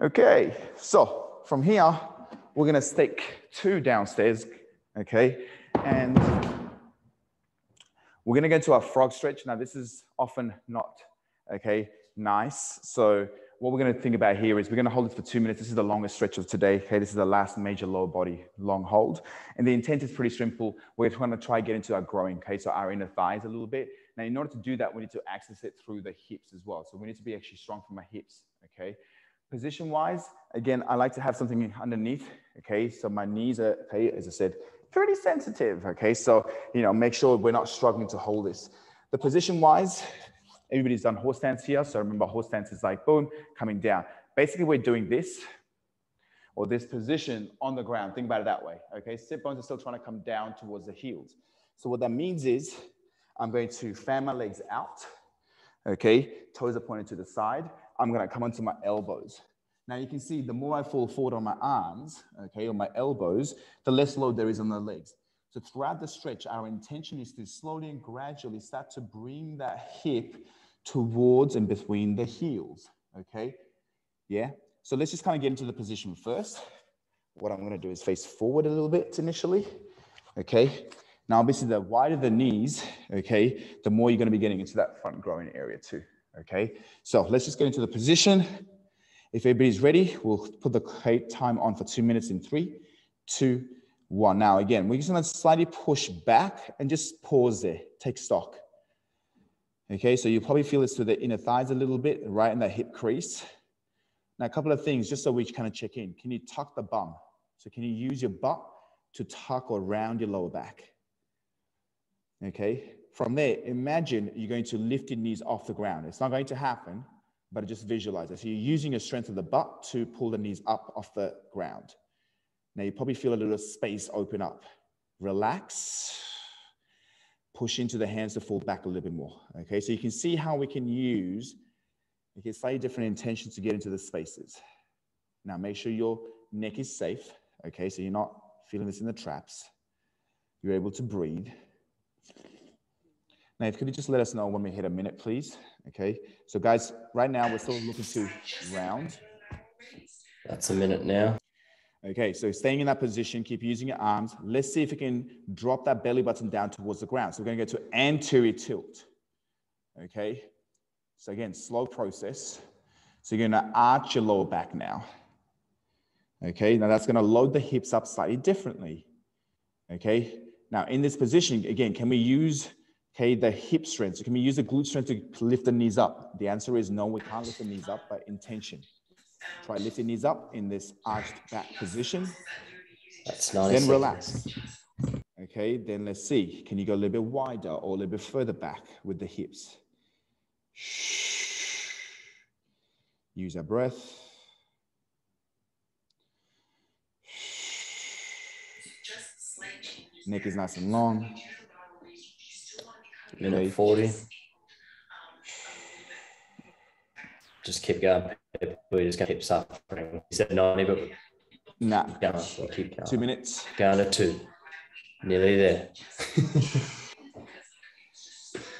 Okay, so from here, we're gonna stick 2 downstairs, okay? And we're gonna go to our frog stretch. Now this is often not, nice. So what we're gonna think about here is we're gonna hold it for 2 minutes. This is the longest stretch of today, okay? This is the last major lower body long hold. And the intent is pretty simple. We're trying to try get into our groin, okay? So our inner thighs a little bit. Now in order to do that, we need to access it through the hips as well. So we need to be actually strong from our hips, okay? Position-wise, again, I like to have something underneath, okay? So my knees are, okay, as I said, pretty sensitive, okay? So, you know, make sure we're not struggling to hold this. The position-wise, everybody's done horse stance here. So remember, horse stance is like, boom, coming down. Basically, we're doing this, or this position on the ground. Think about it that way, okay? Sit bones are still trying to come down towards the heels. So what that means is I'm going to fan my legs out, okay? Toes are pointed to the side. I'm gonna come onto my elbows. Now you can see the more I fall forward on my arms, okay, or my elbows, the less load there is on the legs. So throughout the stretch, our intention is to slowly and gradually start to bring that hip towards and between the heels, okay? Yeah, so let's just kind of get into the position first. What I'm gonna do is face forward a little bit initially, okay? Now, obviously, the wider the knees, okay, the more you're gonna be getting into that front groin area too, okay? So let's just get into the position. If everybody's ready, we'll put the time on for 2 minutes in 3, 2, 1. Now, again, we're just gonna slightly push back and just pause there, take stock. Okay, so you probably feel this through the inner thighs a little bit, right in that hip crease. Now, a couple of things, just so we kind of check in. Can you tuck the bum? So can you use your butt to tuck or round your lower back? Okay, from there, imagine you're going to lift your knees off the ground. It's not going to happen, but just visualize it. So you're using your strength of the butt to pull the knees up off the ground. Now you probably feel a little space open up. Relax. Push into the hands to fall back a little bit more. Okay, so you can see how we can use slightly different intentions to get into the spaces. Now make sure your neck is safe. Okay, so you're not feeling this in the traps. You're able to breathe. Nate, could you just let us know when we hit a minute, please? Okay. So guys, right now we're still looking to round. That's a minute now. Okay, so staying in that position, keep using your arms. Let's see if you can drop that belly button down towards the ground. So we're going to go to anterior tilt. Okay, so again, slow process. So you're going to arch your lower back now. Okay, now that's going to load the hips up slightly differently. Okay, now in this position, again, can we use the hip strength? So can we use the glute strength to lift the knees up? The answer is no, we can't lift the knees up by intention. Try lifting knees up in this arched back position. That's 90 then seconds. relax. Okay, then let's see. Can you go a little bit wider or a little bit further back with the hips? Use our breath. Neck is nice and long. Minute 40. Just keep going. We're just going to keep suffering. You said 90, but nah. Keep going. We'll keep going. 2 minutes. Going to 2. Nearly there.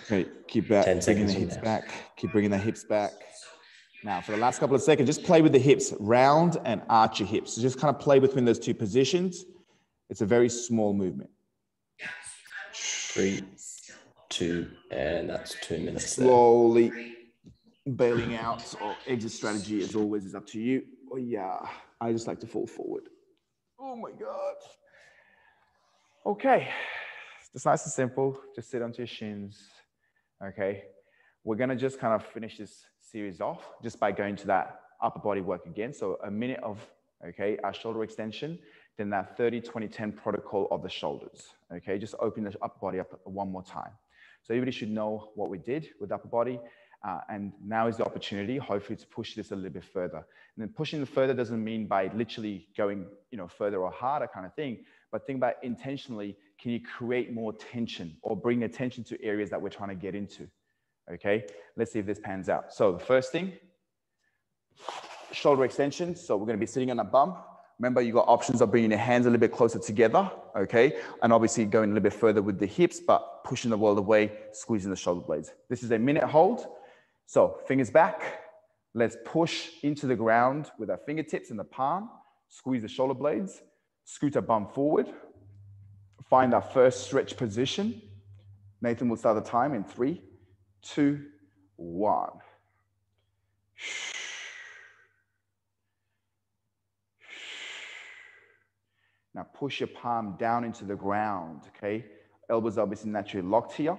Okay, keep back. 10 bringing seconds the hips now. back. Keep bringing the hips back. Now, for the last couple of seconds, just play with the hips. Round and arch your hips. So just kind of play between those two positions. It's a very small movement. 3, 2, and that's 2 minutes. Slowly bailing out or exit strategy, as always, is up to you. Oh, yeah. I just like to fall forward. Oh, my God. Okay. It's nice and simple. Just sit onto your shins. Okay. We're going to just kind of finish this series off just by going to that upper body work again. So a minute of, okay, our shoulder extension, then that 30-20-10 protocol of the shoulders. Okay, just open the upper body up one more time. So everybody should know what we did with upper body. And now is the opportunity, hopefully, to push this a little bit further. And then pushing it further doesn't mean by literally going, further or harder kind of thing, but think about intentionally, can you create more tension or bring attention to areas that we're trying to get into? Okay, let's see if this pans out. So the first thing, shoulder extension. So we're going to be sitting on a bum. Remember, you got options of bringing your hands a little bit closer together, okay? And obviously going a little bit further with the hips, but pushing the world away, squeezing the shoulder blades. This is a minute hold. So fingers back. Let's push into the ground with our fingertips in the palm. Squeeze the shoulder blades. Scoot our bum forward. Find our first stretch position. Nathan will start the time in 3, 2, 1. Now push your palm down into the ground, okay? Elbows obviously naturally locked here.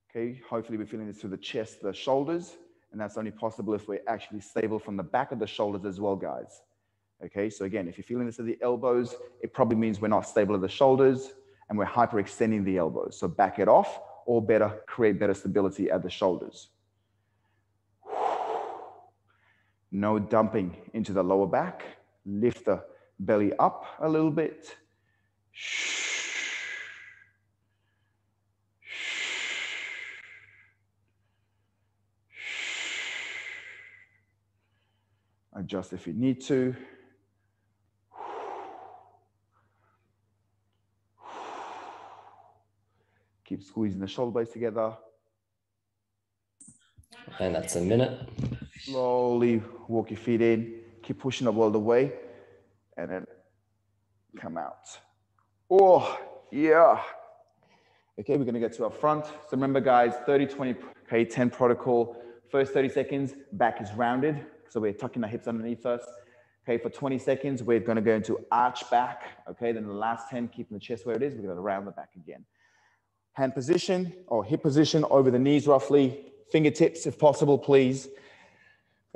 Okay, hopefully we're feeling this through the chest, the shoulders, and that's only possible if we're actually stable from the back of the shoulders as well, guys. Okay, so again, if you're feeling this at the elbows, it probably means we're not stable at the shoulders and we're hyperextending the elbows. So back it off, or better, create better stability at the shoulders. No dumping into the lower back. Lift the belly up a little bit. Adjust if you need to. Keep squeezing the shoulder blades together. And that's a minute. Slowly walk your feet in. Keep pushing the world away. And then come out. Oh, yeah. Okay, we're going to get to our front. So remember, guys, 30-20, okay, 10 protocol. First 30 seconds, back is rounded. So we're tucking our hips underneath us. Okay, for 20 seconds, we're going to go into arch back. Okay, then the last 10, keeping the chest where it is, we're going to round the back again. Hand position or hip position over the knees roughly. Fingertips, if possible, please.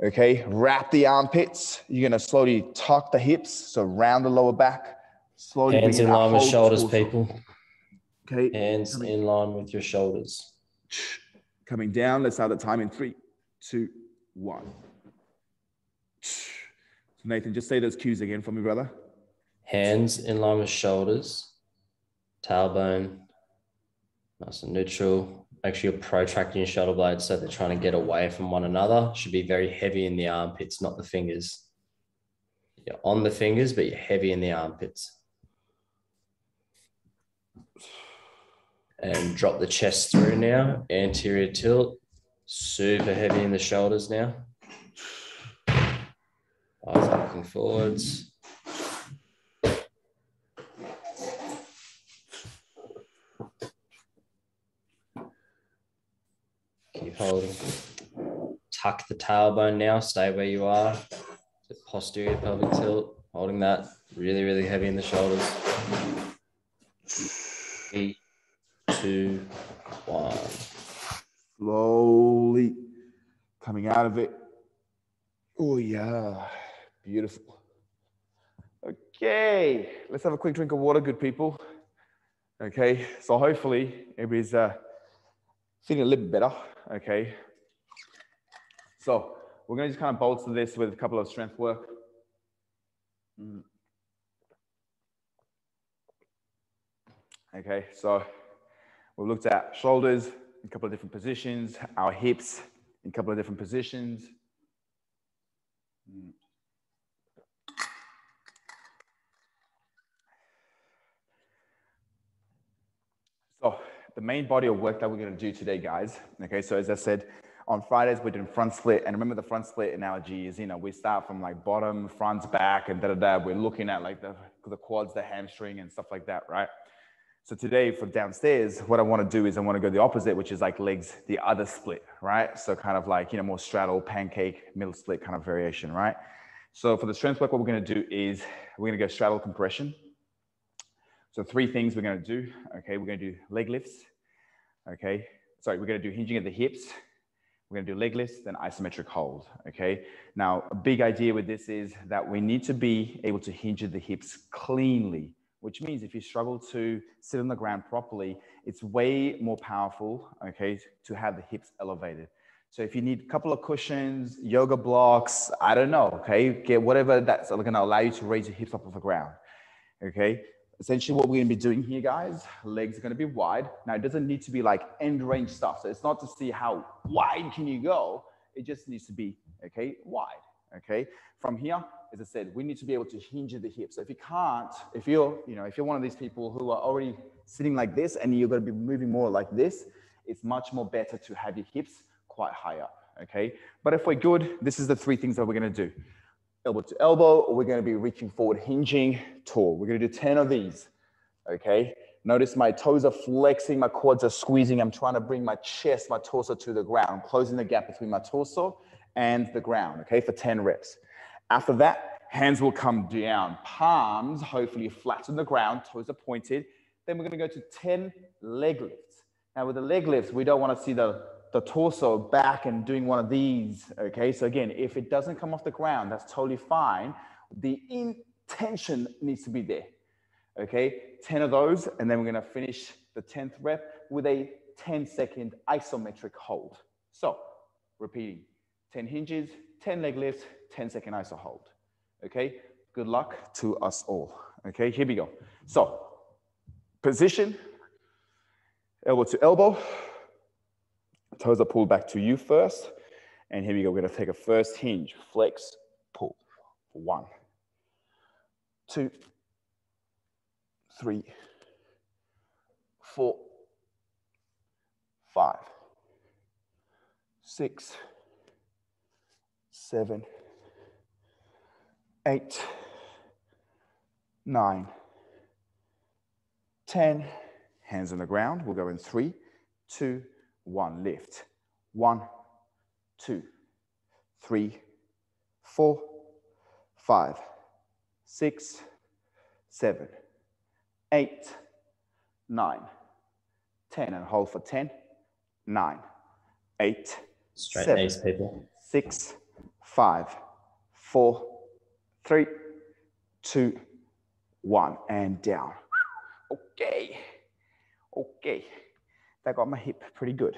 Okay, wrap the armpits. You're going to slowly tuck the hips, so round the lower back. Slowly hands in line with shoulders, people. Okay. Hands in line with your shoulders. Coming down, let's start the time in 3, 2, 1. So Nathan, just say those cues again for me, brother. Hands in line with shoulders. Tailbone, nice and neutral. Make sure you're protracting your shoulder blades so they're trying to get away from one another. Should be very heavy in the armpits, not the fingers. You're on the fingers, but you're heavy in the armpits. And drop the chest through now. Anterior tilt. Super heavy in the shoulders now. Eyes looking forwards. Keep holding. Tuck the tailbone now. Stay where you are. So posterior pelvic tilt. Holding that really, really heavy in the shoulders. 3, 2, 1. Slowly coming out of it. Oh, yeah. Beautiful. Okay. Let's have a quick drink of water, good people. Okay. So hopefully everybody's feeling a little bit better. Okay. So we're going to just kind of bolster this with a couple of strength work. Okay. So we've looked at shoulders in a couple of different positions, our hips in a couple of different positions. So the main body of work that we're going to do today, guys, okay, so as I said, on Fridays, we're doing front split. And remember the front split analogy is, you know, we start from like bottom, front, back, and da-da-da. We're looking at like the quads, the hamstring, and stuff like that, right? So today for downstairs, what I want to do is I want to go the opposite, which is like legs, the other split, right? So kind of like, you know, more straddle, pancake, middle split kind of variation, right? So for the strength work, what we're going to do is we're going to go straddle compression. So 3 things we're going to do. Okay, we're going to do leg lifts. Okay, sorry, we're going to do hinging at the hips. We're going to do leg lifts, then isometric hold. Okay, now a big idea with this is that we need to be able to hinge at the hips cleanly, which means if you struggle to sit on the ground properly, it's way more powerful, okay, to have the hips elevated. So if you need a couple of cushions, yoga blocks, I don't know, okay, get whatever that's going to allow you to raise your hips up off the ground. Okay. Essentially what we're going to be doing here, guys, legs are going to be wide. Now, it doesn't need to be like end range stuff. So it's not to see how wide can you go. It just needs to be, okay, wide, okay? From here, as I said, we need to be able to hinge at the hips. So if you can't, if you're one of these people who are already sitting like this and you're going to be moving more like this, it's much more better to have your hips quite high up, okay? But if we're good, this is the 3 things that we're going to do. Elbow to elbow, we're going to be reaching forward, hinging, tall. We're going to do 10 of these, okay? Notice my toes are flexing, my quads are squeezing. I'm trying to bring my chest, my torso to the ground, closing the gap between my torso and the ground, okay, for 10 reps. After that, hands will come down, palms hopefully flat on the ground, toes are pointed. Then we're going to go to 10 leg lifts. Now with the leg lifts, we don't want to see the torso back and doing one of these, okay? So again, if it doesn't come off the ground, that's totally fine. The intention needs to be there, okay? 10 of those, and then we're gonna finish the 10th rep with a 10-second isometric hold. So, repeating, 10 hinges, 10 leg lifts, 10-second iso hold, okay? Good luck to us all, okay? Here we go. So, position, elbow to elbow, toes are pulled back to you first. And here we go. We're going to take a first hinge. Flex, pull. 1, 2, 3, 4, 5, 6, 7, 8, 9, 10. Hands on the ground. We'll go in 3, 2, 1, lift. 1, 2, 3, 4, 5, 6, 7, 8, 9, 10, and hold for 10, 9, 8, Straight 7, knees, people. 6, 5, 4, 3, 2, 1, and down. Okay. Okay. That got my hip pretty good.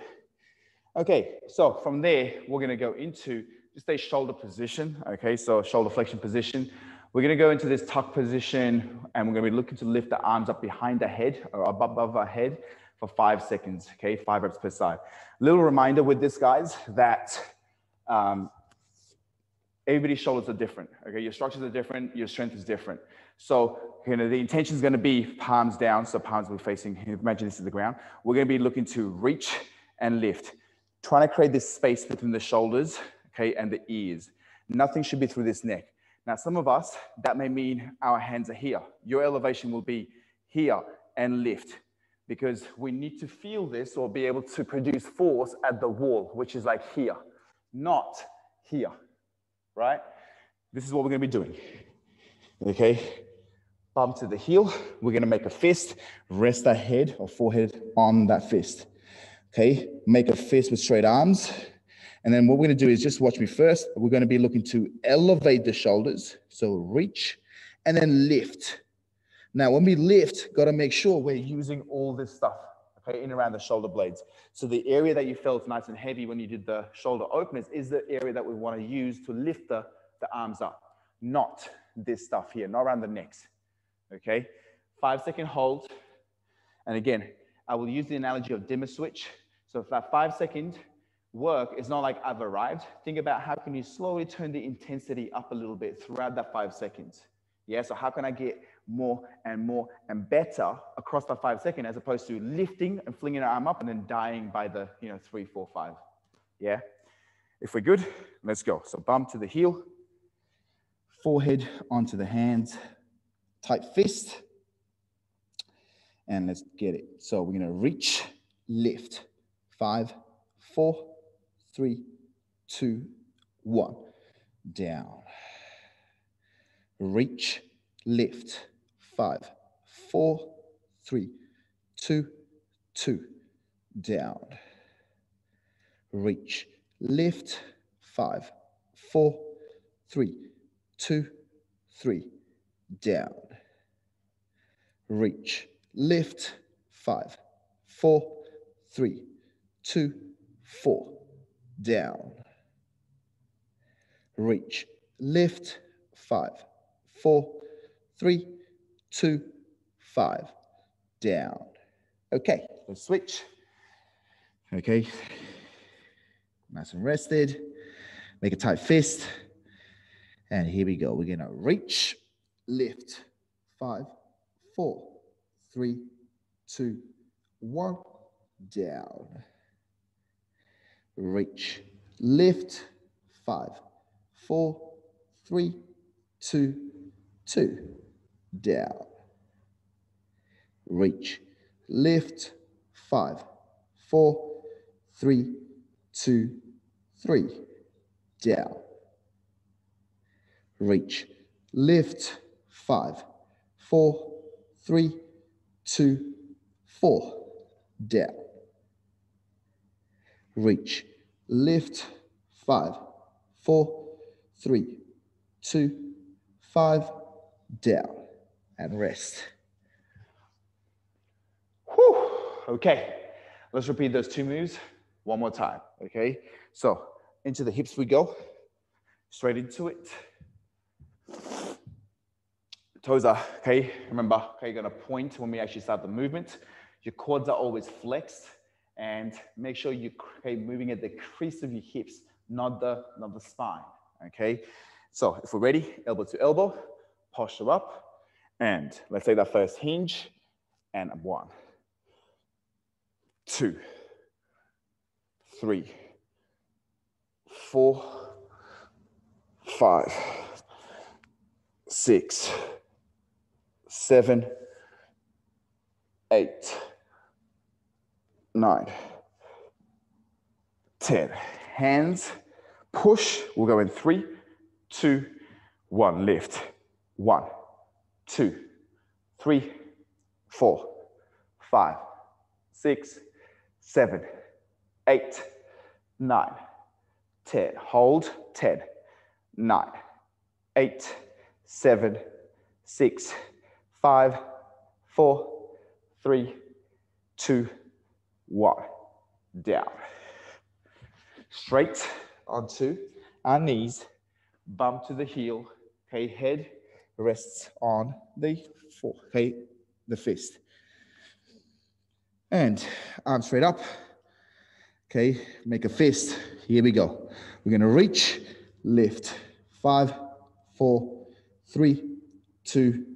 Okay, so from there, we're gonna go into just a shoulder position, okay? So shoulder flexion position. We're gonna go into this tuck position and we're gonna be looking to lift the arms up behind the head or above our head for 5 seconds, okay? 5 reps per side. Little reminder with this, guys, that everybody's shoulders are different, okay? Your structures are different, your strength is different. So, the intention is going to be palms down. So palms will be facing, imagine this is the ground. We're going to be looking to reach and lift, trying to create this space between the shoulders, okay, and the ears. Nothing should be through this neck. Now, some of us, that may mean our hands are here. Your elevation will be here and lift, because we need to feel this or be able to produce force at the wall, which is like here, not here, right? This is what we're going to be doing, okay? Bum to the heel. We're going to make a fist, rest that head or forehead on that fist, okay? Make a fist with straight arms. And then what we're going to do is just watch me first. We're going to be looking to elevate the shoulders. So reach and then lift. Now, when we lift, got to make sure we're using all this stuff, okay, in around the shoulder blades. So the area that you felt nice and heavy when you did the shoulder openers is the area that we want to use to lift the arms up, not this stuff here, not around the necks, okay? 5-second hold. And again, I will use the analogy of dimmer switch. So if that 5-second work is not like I've arrived, think about how can you slowly turn the intensity up a little bit throughout that 5 seconds. Yeah, so how can I get more and better across the 5 seconds as opposed to lifting and flinging an arm up and then dying by the 3, 4, 5. Yeah, if we're good, let's go. So bum to the heel, forehead onto the hands, tight fist, and let's get it. So we're gonna reach, lift, 5, 4, 3, 2, 1, down. Reach, lift, 5, 4, 3, 2, down. Reach, lift, 5, 4, 3, 2, down. Reach, lift, 5, 4, 3, 2, down. Reach, lift, 5, 4, 3, 2, down. Okay, let's switch. Okay, nice and rested. Make a tight fist. And here we go. We're gonna reach, lift, 5, 4, 3, 2, 1, down. Reach, lift, 5, 4, 3, 2, down. Reach, lift, 5, 4, 3, 2, down. Reach, lift, 5, 4, 3, 2, down. Reach, lift, 5, 4, 3, 2, down, and rest. Whew. Okay, let's repeat those 2 moves one more time, okay? So into the hips we go, straight into it. Toes are, okay, remember, okay, you're gonna point when we actually start the movement. Your quads are always flexed, and make sure you're moving at the crease of your hips, not the spine, okay? So if we're ready, elbow to elbow, posture up, and let's take that first hinge, and 1, 2, 3, 4, 5, 6, 7, 8, 9, 10. Hands, push. We'll go in 3, 2, 1. Lift. 1, 2, 3, 4, 5, 6, 7, 8, 9, 10. Hold. 10, 9, 8, 7, 6, 5, 4, 3, 2, 1. Down. Straight onto our knees, bump to the heel, okay, head rests on the the fist. And arms straight up, okay, make a fist. Here we go. We're gonna reach, lift, 5, 4, 3, 2,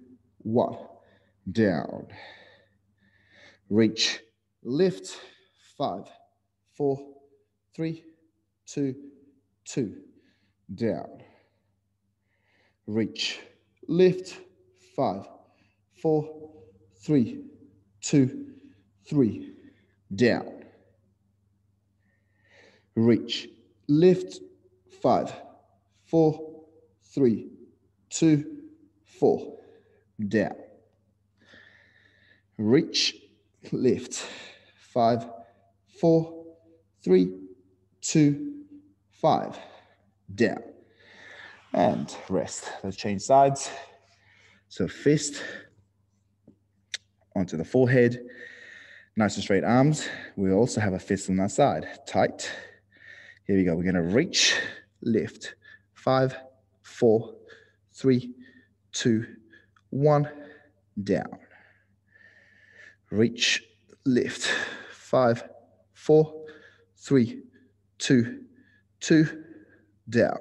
1. Down. Reach, lift. 5, 4, 3, 2, 2. Down. Reach, lift. 5, 4, 3, 2, 3. Down. Reach, lift. 5, 4, 3, 2, 4. Down. Reach, lift. 5, 4, 3, 2, 5. Down. And rest. Let's change sides. So fist onto the forehead. Nice and straight arms. We also have a fist on that side. Tight. Here we go. We're going to reach, lift. 5, 4, 3, 2, 1. Down. Reach, lift. 5, 4, 3, 2, 2. Down.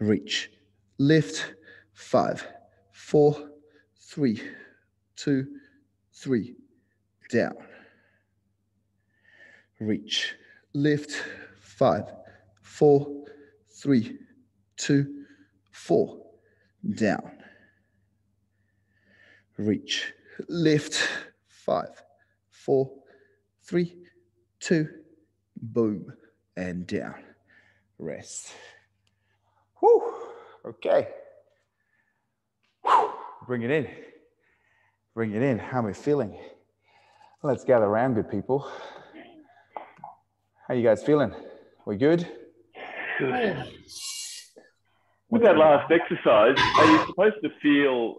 Reach, lift. 5, 4, 3, 2, 3. Down. Reach, lift. 5, 4, 3, 2, 4. Down. Reach, lift. 5, 4, 3, 2. Boom. And down. Rest. Whew. Okay. Whew. Bring it in. Bring it in. How am I feeling? Let's gather around, good people. How you guys feeling? We good? Good. With that last exercise, are you supposed to feel